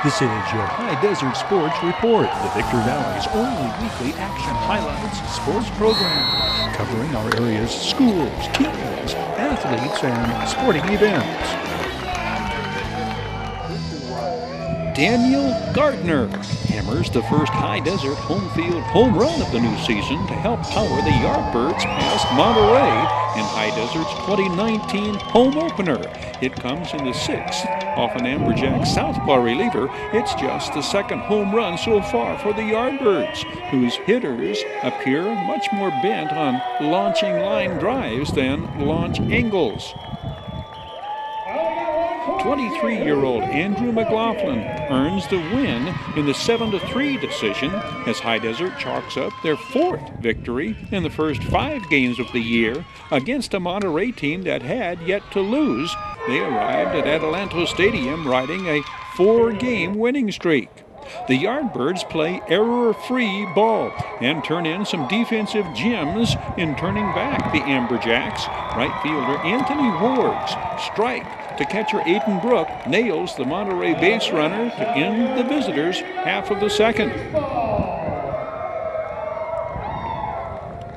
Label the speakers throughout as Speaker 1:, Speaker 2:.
Speaker 1: This is your High Desert Sports Report, the Victor Valley's only weekly action highlights sports program, covering our area's schools, teams, athletes, and sporting events. Daniel Gardner hammers the first High Desert home field home run of the new season to help power the Yardbirds past Monterey in High Desert's 2019 home opener. It comes in the sixth off an Amberjack southpaw reliever. It's just the second home run so far for the Yardbirds, whose hitters appear much more bent on launching line drives than launch angles. 23-year-old Andrew McLaughlin earns the win in the 7-3 decision as High Desert chalks up their fourth victory in the first 5 games of the year against a Monterey team that had yet to lose. They arrived at Adelanto Stadium riding a 4-game winning streak. The Yardbirds play error-free ball and turn in some defensive gems in turning back the Amberjacks. Right fielder Anthony Ward's strike to catcher Aiden Brook nails the Monterey base runner to end the visitors' half of the second.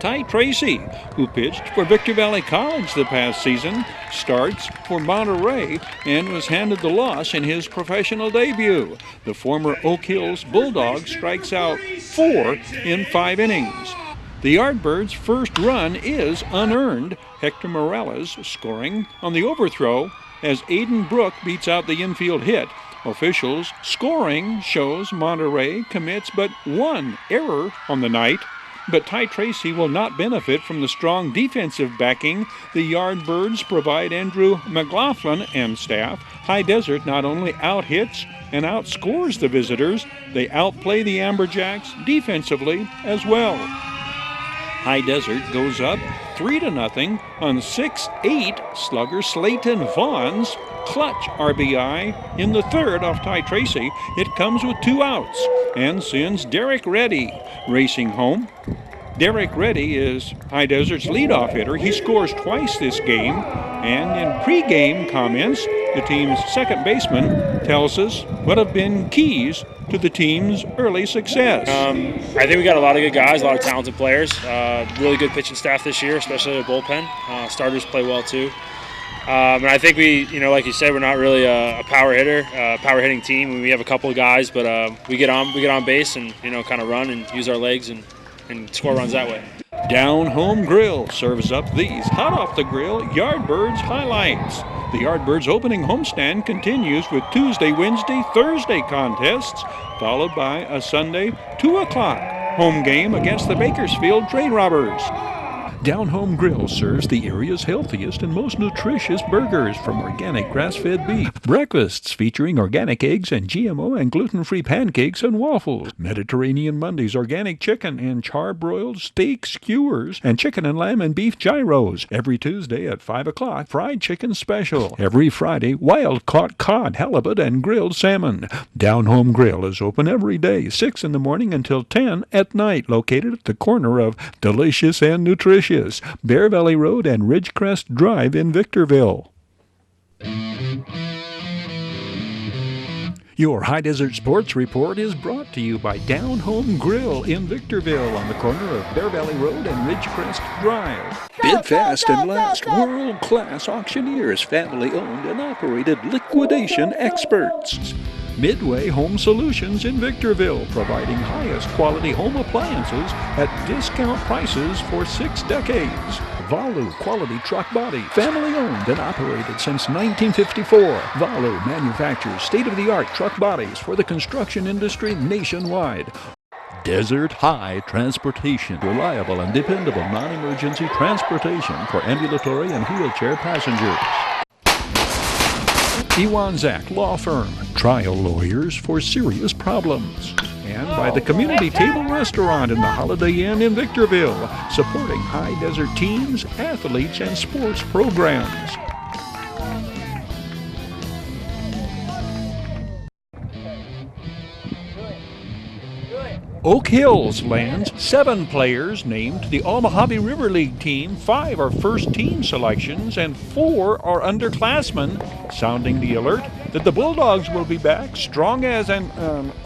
Speaker 1: Ty Tracy, who pitched for Victor Valley College the past season, starts for Monterey and was handed the loss in his professional debut. The former Oak Hills Bulldog strikes out 4 in 5 innings. The Yardbirds' first run is unearned. Hector Morales scoring on the overthrow as Aiden Brook beats out the infield hit. Officials' scoring shows Monterey commits but 1 error on the night. But Ty Tracy will not benefit from the strong defensive backing the Yardbirds provide Andrew McLaughlin and staff. High Desert not only out-hits and outscores the visitors, they outplay the Amberjacks defensively as well. High Desert goes up 3-0 on 6'8" slugger Slayton Vaughn's clutch RBI in the third off Ty Tracy. It comes with 2 outs and sends Derek Reddy racing home. Derek Reddy is High Desert's leadoff hitter. He scores twice this game, and in pregame comments, the team's second baseman tells us what have been keys to the team's early success.
Speaker 2: I think we got a lot of good guys, a lot of talented players, really good pitching staff this year, especially the bullpen. Starters play well too. And I think we, like you said, we're not really a power hitter, power hitting team. We have a couple of guys, but we get on base and kind of run and use our legs and score runs that way.
Speaker 1: Down Home Grill serves up these hot off the grill Yardbirds highlights. The Yardbirds opening homestand continues with Tuesday, Wednesday, Thursday contests, followed by a Sunday 2 o'clock home game against the Bakersfield Train Robbers. Down Home Grill serves the area's healthiest and most nutritious burgers from organic grass-fed beef. Breakfasts featuring organic eggs and GMO and gluten-free pancakes and waffles. Mediterranean Mondays organic chicken and char-broiled steak skewers and chicken and lamb and beef gyros. Every Tuesday at 5 o'clock, fried chicken special. Every Friday, wild-caught cod, halibut, and grilled salmon. Down Home Grill is open every day, 6 in the morning until 10 at night, located at the corner of Delicious and Nutritious, Bear Valley Road and Ridgecrest Drive in Victorville. Your High Desert Sports Report is brought to you by Down Home Grill in Victorville on the corner of Bear Valley Road and Ridgecrest Drive. Bid fast and last. World-class auctioneers, family-owned and operated liquidation experts. Midway Home Solutions in Victorville, providing highest quality home appliances at discount prices for 6 decades. Valu Quality Truck Body, family-owned and operated since 1954. Valu manufactures state-of-the-art truck bodies for the construction industry nationwide. Desert High Transportation, reliable and dependable non-emergency transportation for ambulatory and wheelchair passengers. Iwanzak Law Firm, trial lawyers for serious problems. And by the Community Table Restaurant in the Holiday Inn in Victorville, supporting High Desert teams, athletes, and sports programs. Oak Hills lands 7 players named to the All-Mojave River League team. 5 are first-team selections, and 4 are underclassmen, sounding the alert that the Bulldogs will be back strong as an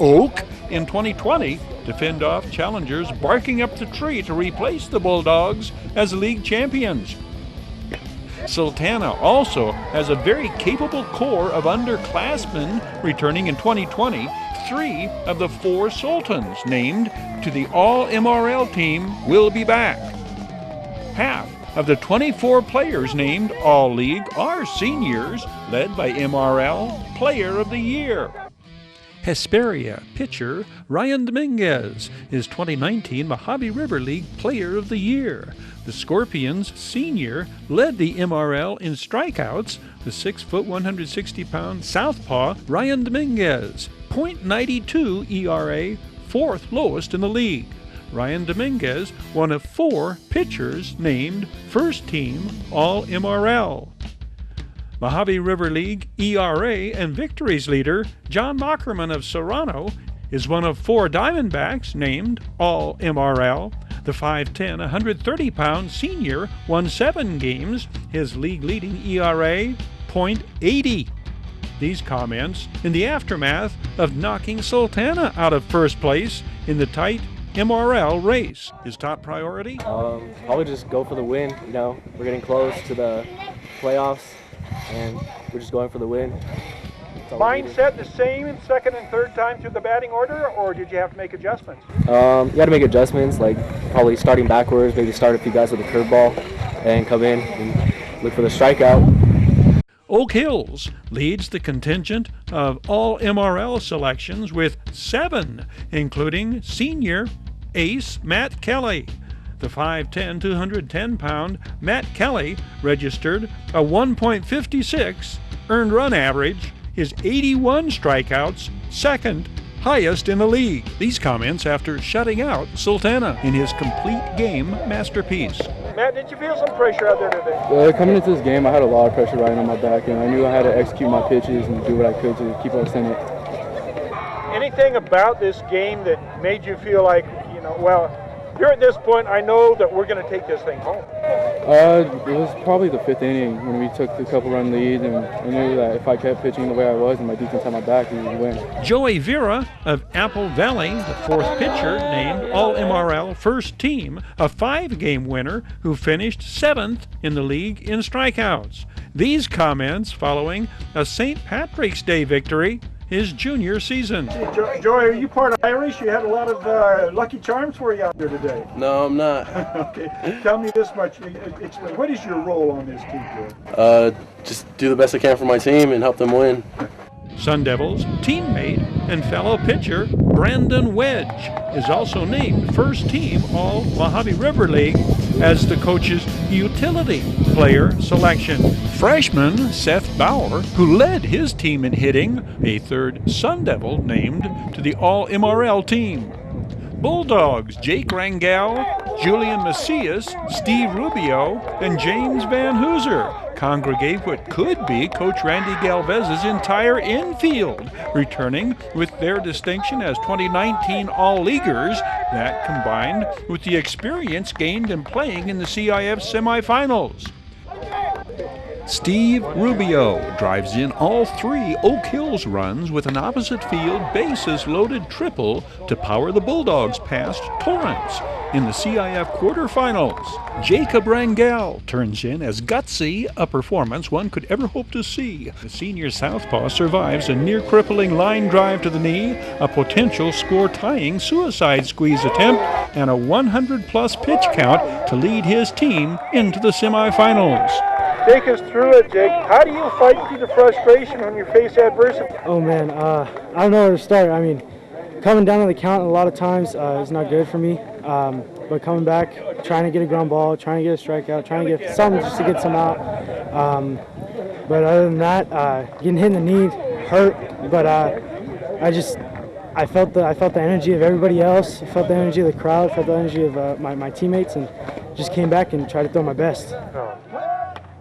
Speaker 1: oak in 2020 to fend off challengers barking up the tree to replace the Bulldogs as league champions. Sultana also has a very capable core of underclassmen returning in 2020. 3 of the 4 Sultans named to the All-MRL team will be back. Half of the 24 players named All-League are seniors, led by MRL Player of the Year. Hesperia pitcher Ryan Dominguez is 2019 Mojave River League Player of the Year. The Scorpions senior led the MRL in strikeouts. The 6-foot, 160-pound southpaw Ryan Dominguez, .92 ERA, 4th lowest in the league. Ryan Dominguez, one of 4 pitchers named first team All-MRL. Mojave River League ERA and victories leader John Mockerman of Serrano is one of 4 Diamondbacks named All-MRL. The 5'10", 130-pound senior won 7 games, his league-leading ERA, .80. These comments in the aftermath of knocking Sultana out of first place in the tight MRL race. His top priority?
Speaker 3: Probably just go for the win. You know, we're getting close to the playoffs, and we're just going for the win.
Speaker 1: Mindset the same in second and third time through the batting order, or did you have to make adjustments?
Speaker 3: You got to make adjustments, like probably starting backwards, maybe start a few guys with a curveball, and come in and look for the strikeout.
Speaker 1: Oak Hills leads the contingent of All-MRL selections with 7, including senior ace Matt Kelly. The 5'10", 210-pound Matt Kelly registered a 1.56 earned run average, his 81 strikeouts, 2nd highest in the league. These comments after shutting out Sultana in his complete game masterpiece. Matt, did you feel some pressure out there today?
Speaker 4: Coming into this game, I had a lot of pressure riding on my back, and I knew I had to execute my pitches and do what I could to keep us in it.
Speaker 1: Anything about this game that made you feel like, you know, well, here at this point, I know that we're going to take this thing home?
Speaker 4: It was probably the 5th inning when we took the couple-run lead, and I knew that if I kept pitching the way I was and my defense had my back, we would win.
Speaker 1: Joey Vera of Apple Valley, the 4th pitcher named All-MRL first team, a 5-game winner who finished 7th in the league in strikeouts. These comments following a St. Patrick's Day victory his junior season. Joey, are you part Irish? You had a lot of lucky charms for you out there today.
Speaker 5: No, I'm not.
Speaker 1: Okay, tell me this much. Explain, what is your role on this team, Joey?
Speaker 5: Just do the best I can for my team and help them win.
Speaker 1: Sun Devils teammate and fellow pitcher Brandon Wedge is also named first team All-Mojave River League as the coach's utility player selection. Freshman Seth Bauer, who led his team in hitting, a 3rd Sun Devil named to the All-MRL team. Bulldogs Jake Rangel, Julian Macias, Steve Rubio, and James Van Hooser congregate what could be Coach Randy Galvez's entire infield, returning with their distinction as 2019 All-Leaguers, that combined with the experience gained in playing in the CIF semifinals. Steve Rubio drives in all 3 Oak Hills runs with an opposite field bases-loaded triple to power the Bulldogs past Torrance in the CIF quarterfinals. Jacob Rangel turns in as gutsy a performance one could ever hope to see. The senior southpaw survives a near-crippling line drive to the knee, a potential score-tying suicide squeeze attempt, and a 100-plus pitch count to lead his team into the semifinals.
Speaker 6: Take us through it, Jake. How do you fight through the frustration when you face adversity?
Speaker 7: Oh man, I don't know where to start. I mean, coming down to the count a lot of times is not good for me. But coming back, trying to get a ground ball, trying to get a strikeout, trying to get something just to get some out. But other than that, getting hit in the knee hurt. But I felt the energy of everybody else. I felt the energy of the crowd. I felt the energy of my teammates, and just came back and tried to throw my best.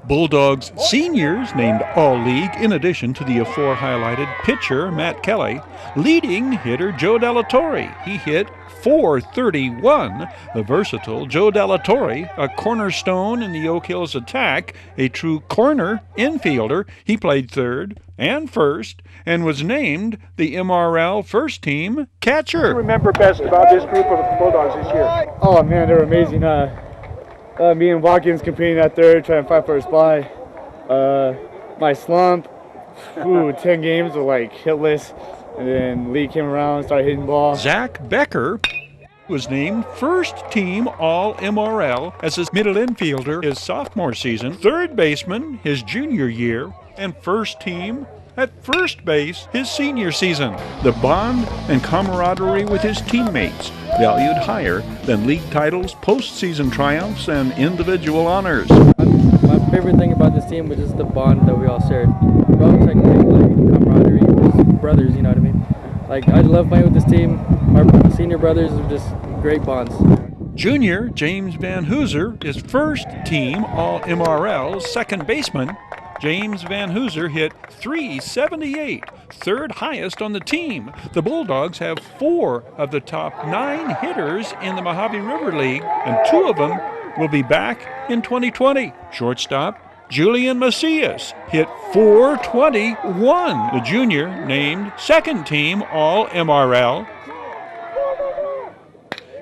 Speaker 1: Bulldogs seniors named All-League in addition to the afore-highlighted pitcher Matt Kelly. Leading hitter Joe Delatorre. He hit .431. The versatile Joe Delatorre, a cornerstone in the Oak Hills attack, a true corner infielder. He played third and first and was named the MRL first team catcher.
Speaker 6: What do you remember best about this group of Bulldogs this year?
Speaker 4: Oh man, they're amazing. Me and Watkins competing at third, trying to fight for a spot. My slump, 10 games were like hitless. And then Lee came around, started hitting the ball.
Speaker 1: Zach Becker was named first team All-MRL as his middle infielder his sophomore season, third baseman his junior year, and first team at first base his senior season. The bond and camaraderie with his teammates valued higher than league titles, postseason triumphs, and individual honors.
Speaker 8: My favorite thing about this team was just the bond that we all shared. We all like camaraderie, just brothers, you know what I mean? Like, I love playing with this team. Our senior brothers are just great bonds.
Speaker 1: Junior James Van Hooser is first team All-MRL second baseman. James Van Hooser hit .378, third highest on the team. The Bulldogs have 4 of the top 9 hitters in the Mojave River League, and 2 of them will be back in 2020. Shortstop Julian Macias hit .421. The junior named second team All-MRL.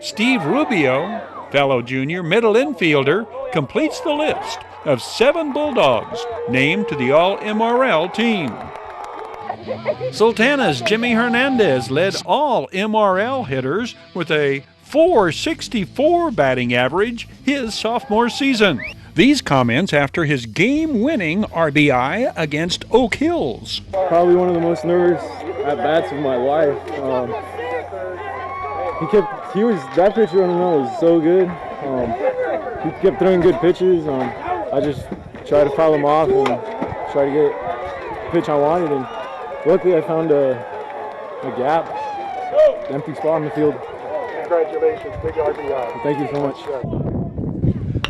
Speaker 1: Steve Rubio, fellow junior middle infielder, completes the list of 7 Bulldogs named to the All-MRL team. Sultana's Jimmy Hernandez led all MRL hitters with a .464 batting average his sophomore season. These comments after his game-winning RBI against Oak Hills.
Speaker 4: Probably one of the most nervous at-bats of my life. That pitcher on the mound was so good. He kept throwing good pitches. I just tried to foul him off and try to get the pitch I wanted, and luckily I found a gap, an empty spot on the field.
Speaker 6: Congratulations, big RBI.
Speaker 4: Thank you so much.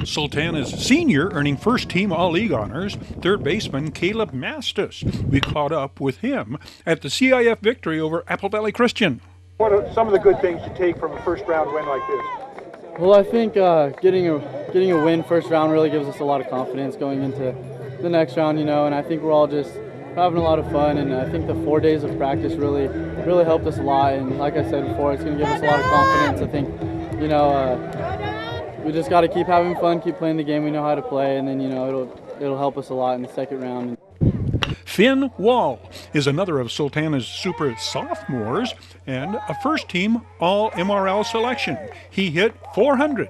Speaker 1: Sultana's senior earning first team All-League honors, third baseman Caleb Mastis. We caught up with him at the CIF victory over Apple Valley Christian.
Speaker 6: What are some of the good things you take from a first round win like this?
Speaker 8: Well, I think getting a win first round really gives us a lot of confidence going into the next round, and I think we're all just having a lot of fun, and I think the 4 days of practice really helped us a lot, and like I said before, it's going to give us a lot of confidence. I think, we just got to keep having fun, keep playing the game we know how to play, and then, it'll help us a lot in the second round.
Speaker 1: Finn Wall is another of Sultana's super sophomores and a first-team All-MRL selection. He hit .400.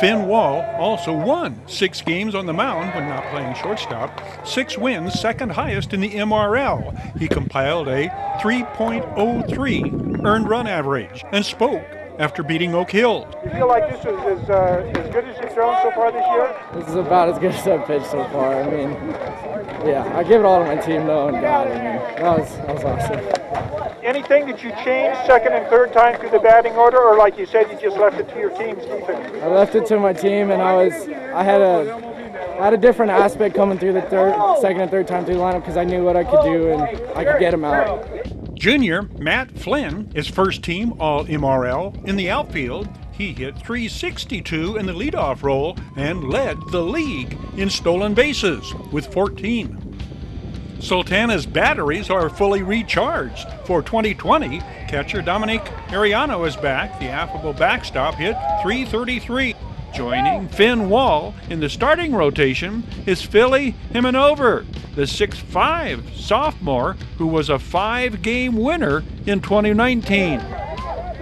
Speaker 1: Finn Wall also won 6 games on the mound when not playing shortstop, 6 wins, second highest in the MRL. He compiled a 3.03 earned run average and spoke after beating Oak Hills.
Speaker 6: You feel like this is as good as you've thrown so far this year?
Speaker 8: This is about as good as I've pitched so far. I mean, yeah, I give it all to my team though, and God, that was awesome.
Speaker 6: Anything that you changed second and third time through the batting order, or like you said, you just left it to your team's defense?
Speaker 8: I left it to my team, and I had a different aspect coming through the second and third time through the lineup because I knew what I could do and I could get them out.
Speaker 1: Junior Matt Flynn is first team All-MRL. In the outfield, he hit .362 in the leadoff role and led the league in stolen bases with 14. Sultana's batteries are fully recharged. For 2020, catcher Dominic Ariano is back. The affable backstop hit .333. Joining Finn Wall in the starting rotation is Philly Himanover, the 6'5" sophomore who was a 5-game winner in 2019.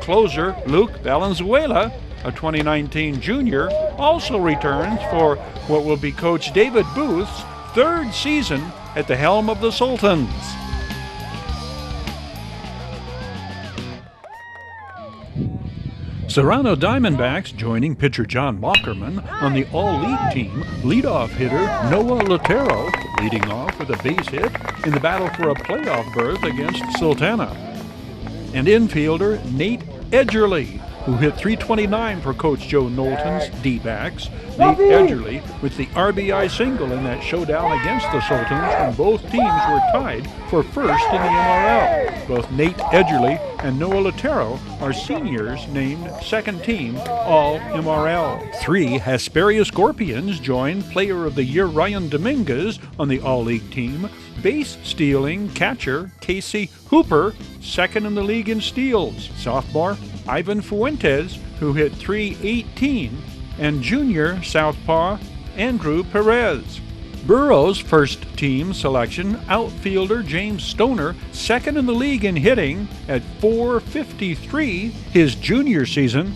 Speaker 1: Closer Luke Valenzuela, a 2019 junior, also returns for what will be Coach David Booth's 3rd season at the helm of the Sultans. Serrano Diamondbacks joining pitcher John Mockerman on the All-League team, leadoff hitter Noah Lotero leading off with a base hit in the battle for a playoff berth against Sultana. And infielder Nate Edgerly, who hit .329 for Coach Joe Knowlton's D-backs. Nate Edgerly with the RBI single in that showdown against the Sultans when both teams were tied for first in the MRL. Both Nate Edgerly and Noah Latero are seniors named second team All-MRL. 3 Hesperia Scorpions joined Player of the Year Ryan Dominguez on the All-League team. Base-stealing catcher Casey Hooper, second in the league in steals. Sophomore Ivan Fuentes, who hit .318, and junior southpaw Andrew Perez. Burrow's first team selection, outfielder James Stoner, second in the league in hitting at .453 his junior season.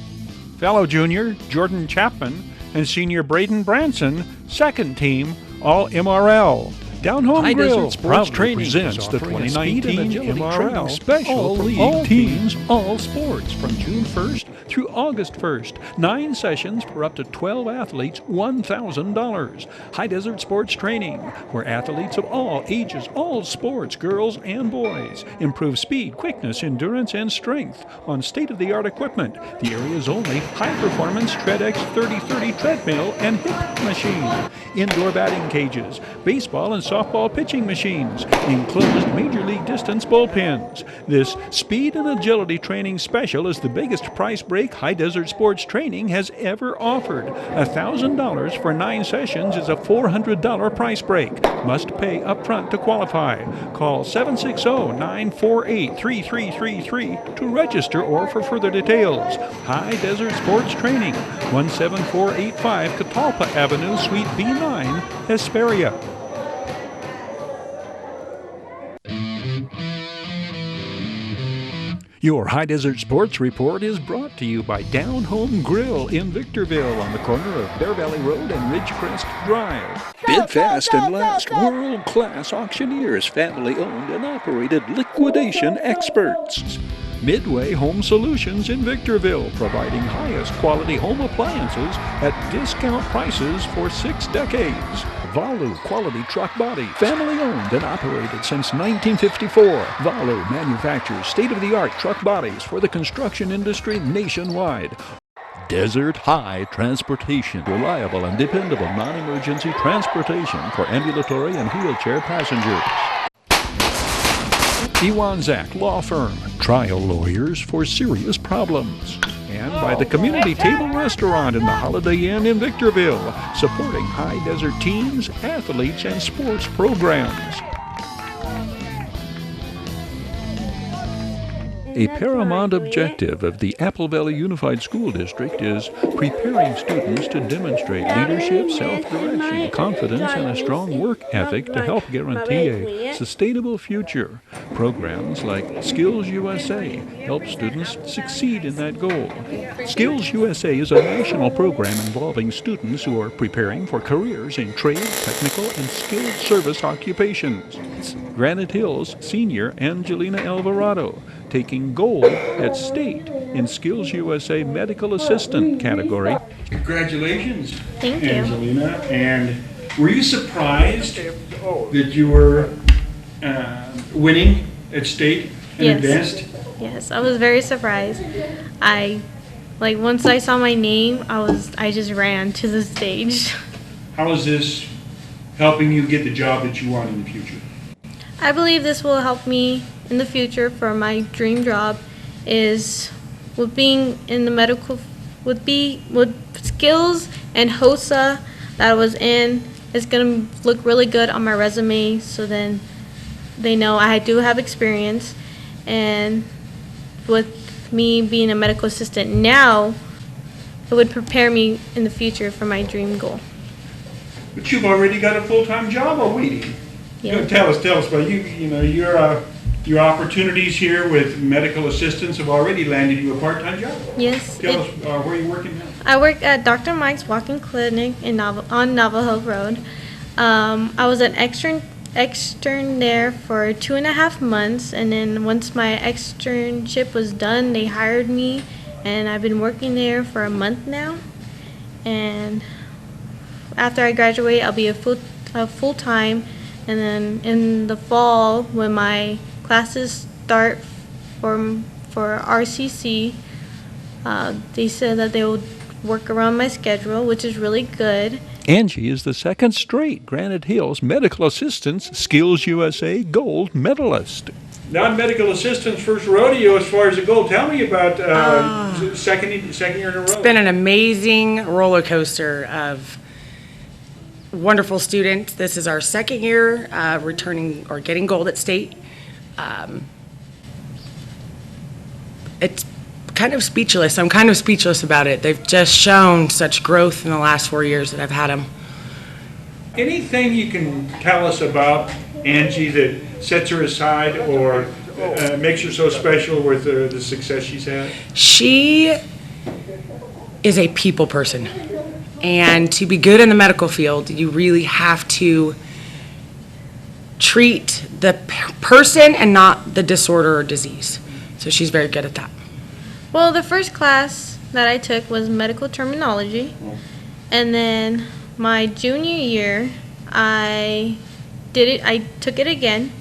Speaker 1: Fellow junior Jordan Chapman and senior Braden Branson, second team All-MRL. Down Home
Speaker 9: High
Speaker 1: Grill
Speaker 9: Desert Sports
Speaker 1: proudly
Speaker 9: Training
Speaker 1: presents
Speaker 9: is
Speaker 1: the
Speaker 9: offering a speed and
Speaker 1: 2019
Speaker 9: agility
Speaker 1: MRL
Speaker 9: training
Speaker 1: special
Speaker 9: all
Speaker 1: for
Speaker 9: league
Speaker 1: all
Speaker 9: teams.
Speaker 1: teams, all sports from June 1st through August 1st. 9 sessions for up to 12 athletes, $1,000. High Desert Sports Training, where athletes of all ages, all sports, girls and boys, improve speed, quickness, endurance, and strength on state-of-the-art equipment. The area's only high-performance TreadX 3030 treadmill and hip machine. Indoor batting cages, baseball and softball pitching machines, enclosed Major League distance bullpens. This speed and agility training special is the biggest price break High Desert Sports Training has ever offered. $1,000 for 9 sessions is a $400 price break. Must pay up front to qualify. Call 760-948-3333 to register or for further details. High Desert Sports Training, 17485 Catalpa Avenue, Suite B9, Hesperia. Your High Desert Sports Report is brought to you by Down Home Grill in Victorville on the corner of Bear Valley Road and Ridgecrest Drive. Bid fast and last. World-class auctioneers, family-owned and operated liquidation experts. Midway Home Solutions in Victorville, providing highest quality home appliances at discount prices for 6 decades. Valu Quality Truck Body, family owned and operated since 1954. Valu manufactures state-of-the-art truck bodies for the construction industry nationwide. Desert High Transportation, reliable and dependable non-emergency transportation for ambulatory and wheelchair passengers. Iwanzak Law Firm, trial lawyers for serious problems. And by the Community Table Restaurant in the Holiday Inn in Victorville, supporting High Desert teams, athletes, and sports programs. A paramount objective of the Apple Valley Unified School District is preparing students to demonstrate leadership, self-direction, confidence, and a strong work ethic to help guarantee a sustainable future. Programs like Skills USA help students succeed in that goal. Skills USA is a national program involving students who are preparing for careers in trade, technical, and skilled service occupations. Granite Hills senior Angelina Alvarado, taking gold at state in Skills USA Medical Assistant category. Congratulations,
Speaker 10: Thank you.
Speaker 1: Angelina. And were you surprised that you were winning at state and advanced?
Speaker 10: Yes, I was very surprised. Once I saw my name, I just ran to the stage.
Speaker 1: How is this helping you get the job that you want in the future?
Speaker 10: I believe this will help me in the future for my dream job is with being in the medical, with skills and Hdsr that I was in. It's going to look really good on my resume, so then they know I do have experience. And with me being a medical assistant now, it would prepare me in the future for my dream goal.
Speaker 1: But you've already got a full-time job awaiting.
Speaker 10: Yeah.
Speaker 1: Tell us, but your opportunities here with medical assistants have already landed you a part-time job.
Speaker 10: Yes.
Speaker 1: Tell us, where are you working now?
Speaker 10: I work at Dr. Mike's Walk-In Clinic on Navajo Road. I was an extern there for 2.5 months, and then once my externship was done, they hired me, and I've been working there for a month now. And after I graduate, I'll be a full-time. And then in the fall, when my classes start for RCC, They said that they would work around my schedule, which is really good.
Speaker 1: Angie is the second straight Granite Hills Medical Assistance Skills USA gold medalist. Non-medical assistant's first rodeo as far as the gold. Tell me about second year in a row.
Speaker 9: It's been an amazing roller coaster of wonderful students. This is our second year returning or getting gold at state. It's kind of speechless. I'm kind of speechless about it. They've just shown such growth in the last 4 years that I've had them.
Speaker 1: Anything you can tell us about Angie that sets her aside or makes her so special with the success she's had?
Speaker 9: She is a people person. And to be good in the medical field, you really have to treat the person and not the disorder or disease. So she's very good at that.
Speaker 10: Well, the first class that I took was medical terminology. And then my junior year, I took it again.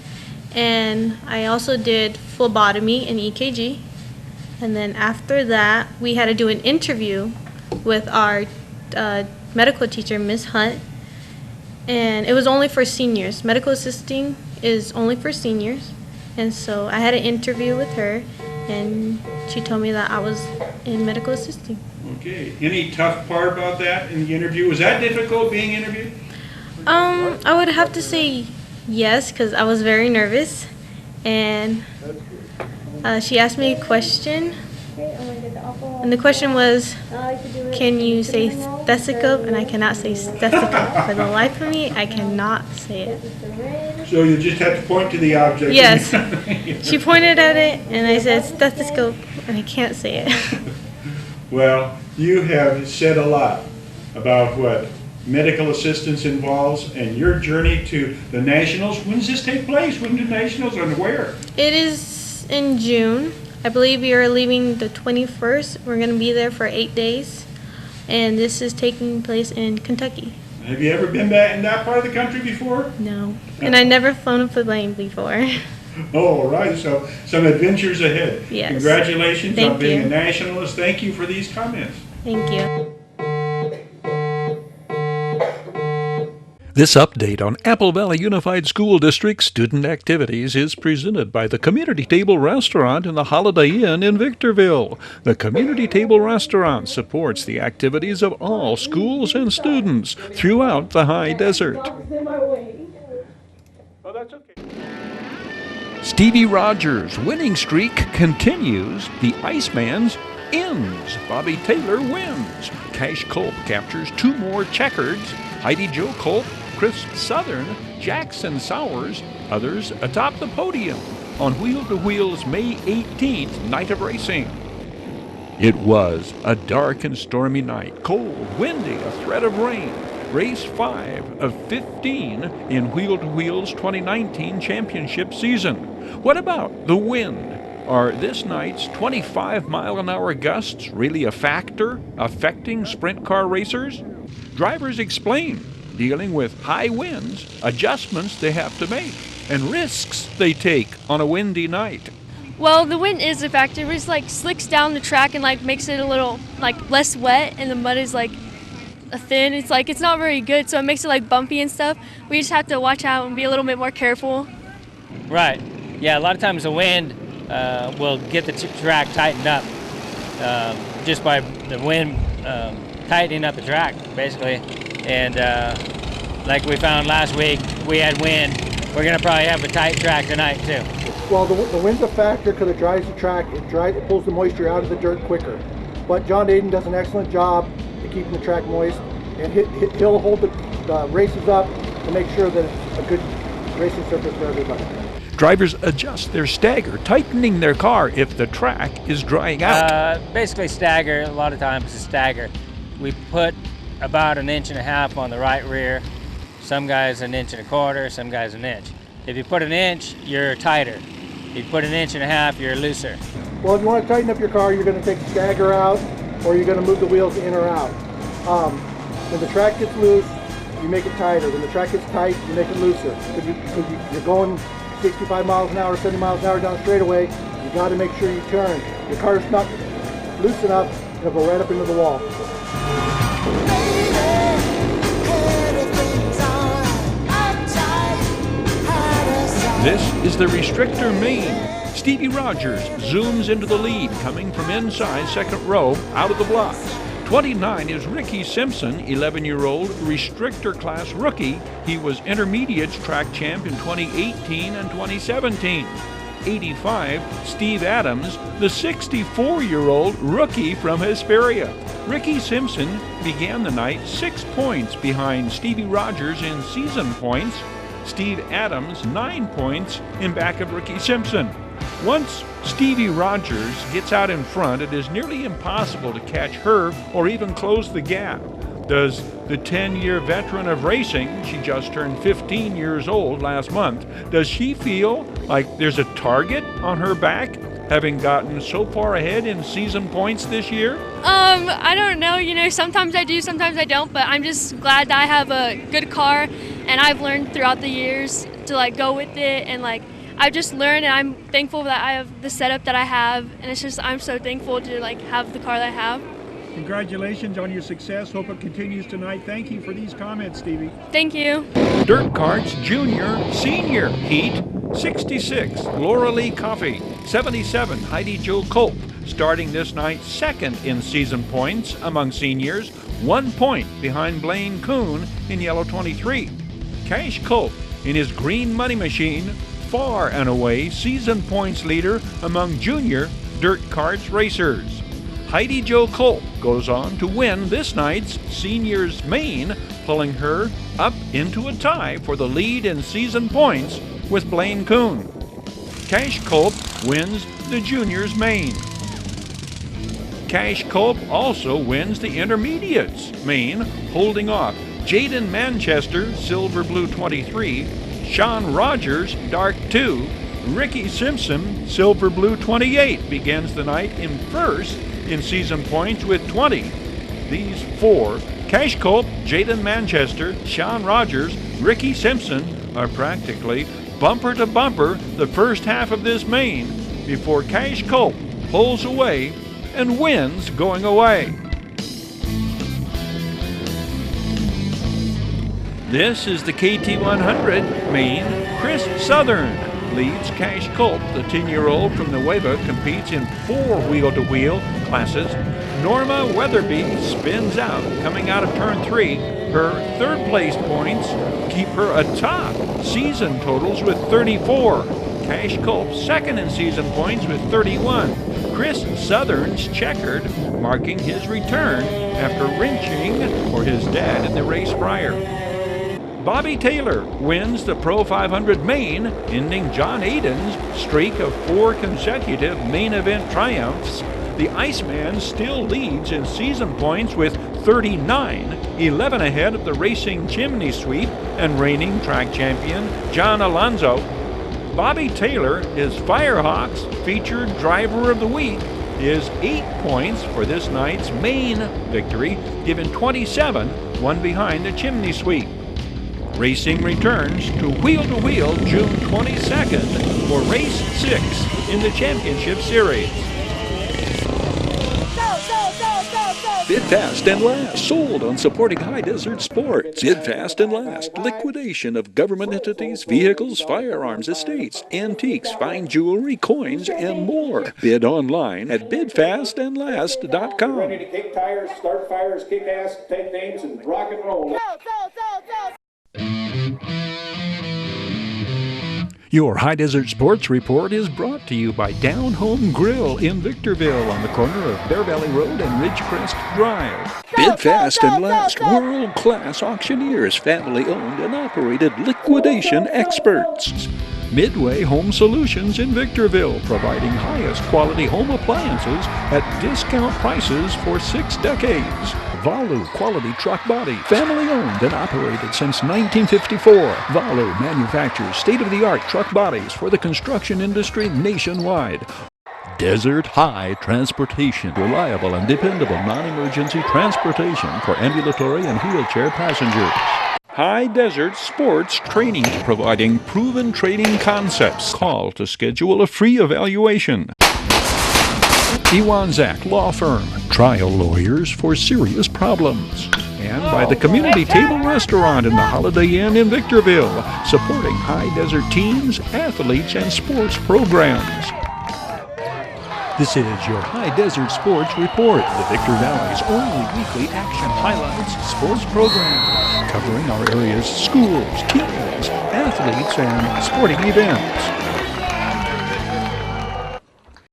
Speaker 10: And I also did phlebotomy and EKG. And then after that, we had to do an interview with our medical teacher, Miss Hunt. And it was only for seniors. Medical assisting is only for seniors. And so I had an interview with her, and she told me that I was in medical assisting.
Speaker 1: Okay. Any tough part about that in the interview? Was that difficult being interviewed?
Speaker 10: I would have to say yes, because I was very nervous. And she asked me a question. And the question was, can you say stethoscope? And I cannot say stethoscope. For the life of me, I cannot say it.
Speaker 1: So you just have to point to the object.
Speaker 10: Yes. She pointed at it, and I said stethoscope, and I can't say it.
Speaker 1: Well, you have said a lot about what medical assistance involves and your journey to the Nationals. When does this take place? When do Nationals and where?
Speaker 10: It is in June. I believe we are leaving the 21st. We're going to be there for 8 days, and this is taking place in Kentucky.
Speaker 1: Have you ever been back in that part of the country before?
Speaker 10: No, and I never flown a plane before.
Speaker 1: Oh, all right. So some adventures ahead.
Speaker 10: Yes.
Speaker 1: Congratulations on being
Speaker 10: you.
Speaker 1: a nationalist. Thank you for these comments.
Speaker 10: Thank you.
Speaker 1: This update on Apple Valley Unified School District student activities is presented by the Community Table Restaurant in the Holiday Inn in Victorville. The Community Table Restaurant supports the activities of all schools and students throughout the high desert. Stevie Rogers' winning streak continues. The Iceman's ends. Bobby Taylor wins. Cash Culp captures 2 more checkers. Heidi Jo Culp, Chris Southern, Jackson Sowers, others atop the podium on Wheel to Wheel's May 18th night of racing. It was a dark and stormy night, cold, windy, a threat of rain. Race 5 of 15 in Wheel to Wheel's 2019 championship season. What about the wind? Are this night's 25-mile-an-hour gusts really a factor affecting sprint car racers? Drivers explain, dealing with high winds, adjustments they have to make, and risks they take on a windy night.
Speaker 11: Well, the wind is a factor. It just slicks down the track and makes it a little less wet, and the mud is thin. It's not very good, so it makes it bumpy and stuff. We just have to watch out and be a little bit more careful.
Speaker 12: Right. Yeah, a lot of times the wind will get the track tightened up just by the wind tightening up the track, basically. And like we found last week, we had wind. We're going to probably have a tight track tonight, too.
Speaker 13: Well, the wind's a factor because it dries the track. It pulls the moisture out of the dirt quicker. But John Aiden does an excellent job at keeping the track moist, and he'll hold the races up to make sure that it's a good racing surface for everybody.
Speaker 1: Drivers adjust their stagger, tightening their car if the track is drying out.
Speaker 12: Basically stagger, a lot of times it's stagger. We put about 1.5 inches on the right rear. Some guys 1.25 inches, some guys 1 inch. If you put 1 inch, you're tighter. If you put 1.5 inches, you're looser.
Speaker 13: Well, if you want to tighten up your car, you're going to take the stagger out, or you're going to move the wheels in or out. When the track gets loose, you make it tighter. When the track gets tight, you make it looser. Because you're going 65 miles an hour, 70 miles an hour down the straightaway, you got to make sure you turn. Your car's not loosen up, and it'll go right up into the wall.
Speaker 1: This is the restrictor main. Stevie Rogers zooms into the lead, coming from inside second row, out of the blocks. 29 is Ricky Simpson, 11-year-old restrictor class rookie. He was intermediates track champ in 2018 and 2017. 85, Steve Adams, the 64-year-old rookie from Hesperia. Ricky Simpson began the night 6 points behind Stevie Rogers in season points. Steve Adams 9 points in back of Ricky Simpson. Once Stevie Rogers gets out in front, it is nearly impossible to catch her or even close the gap. Does the 10-year veteran of racing, she just turned 15 years old last month, does she feel like there's a target on her back, having gotten so far ahead in season points this year?
Speaker 11: I don't know, you know, sometimes I do, sometimes I don't, but I'm just glad that I have a good car, and I've learned throughout the years to like go with it, and like I've just learned, and I'm thankful that I have the setup that I have, and it's just, I'm so thankful to like have the car that I have.
Speaker 6: Congratulations on your success. Hope it continues tonight. Thank you for these comments, Stevie.
Speaker 11: Thank you.
Speaker 1: Dirt Carts Junior Senior Heat 66, Laura Lee Coffey. 77, Heidi Jo Culp. Starting this night second in season points among seniors, 1 point behind Blaine Kuhn in yellow 23. Cash Culp in his green money machine, far and away season points leader among junior dirt carts racers. Heidi Jo Culp goes on to win this night's seniors main, pulling her up into a tie for the lead in season points with Blaine Kuhn. Cash Culp wins the juniors main. Cash Culp also wins the intermediates main, holding off Jaden Manchester, silver blue 23, Sean Rogers, dark 2, Ricky Simpson, silver blue 28, begins the night in first in season points with 20. These four, Cash Culp, Jaden Manchester, Sean Rogers, Ricky Simpson, are practically bumper to bumper the first half of this main before Cash Culp pulls away and wins going away. This is the KT100 main. Chris Southern leads Cash Culp. The 10-year-old from Nueva competes in 4 wheel-to-wheel classes. Norma Weatherby spins out, coming out of turn 3. Her third place points keep her atop season totals with 34. Cash Culp second in season points with 31. Chris Southern's checkered, marking his return after wrenching for his dad in the race prior. Bobby Taylor wins the Pro 500 main, ending John Aiden's streak of 4 consecutive main event triumphs. The Iceman still leads in season points with 39, 11 ahead of the racing chimney sweep and reigning track champion John Alonso. Bobby Taylor is Firehawks featured driver of the week. Is 8 points for this night's main victory, given 27, one behind the chimney sweep. Racing returns to wheel-to-wheel June 22nd for race 6 in the championship series. Bid fast and last. Sold on supporting High Desert Sports. Bid fast and last. Liquidation of government entities, vehicles, firearms, estates, antiques, fine jewelry, coins, and more. Bid online at bidfastandlast.com.
Speaker 14: Ready to kick tires, start fires, kick ass, take names, and rock and roll.
Speaker 1: Your High Desert Sports Report is brought to you by Down Home Grill in Victorville on the corner of Bear Valley Road and Ridgecrest Drive. Bid fast and last. World-class auctioneers, family-owned and operated liquidation experts. Midway Home Solutions in Victorville, providing highest quality home appliances at discount prices for 6 decades. Valu Quality Truck Body, family owned and operated since 1954. Valu manufactures state-of-the-art truck bodies for the construction industry nationwide. Desert High Transportation, reliable and dependable non-emergency transportation for ambulatory and wheelchair passengers. High Desert Sports Training, providing proven training concepts. Call to schedule a free evaluation. Iwanzak Law Firm, trial lawyers for serious problems. And by the Community Table Restaurant in the Holiday Inn in Victorville, supporting high desert teams, athletes, and sports programs. This is your High Desert Sports Report, the Victor Valley's only weekly action highlights sports program, covering our area's schools, teams, athletes, and sporting events.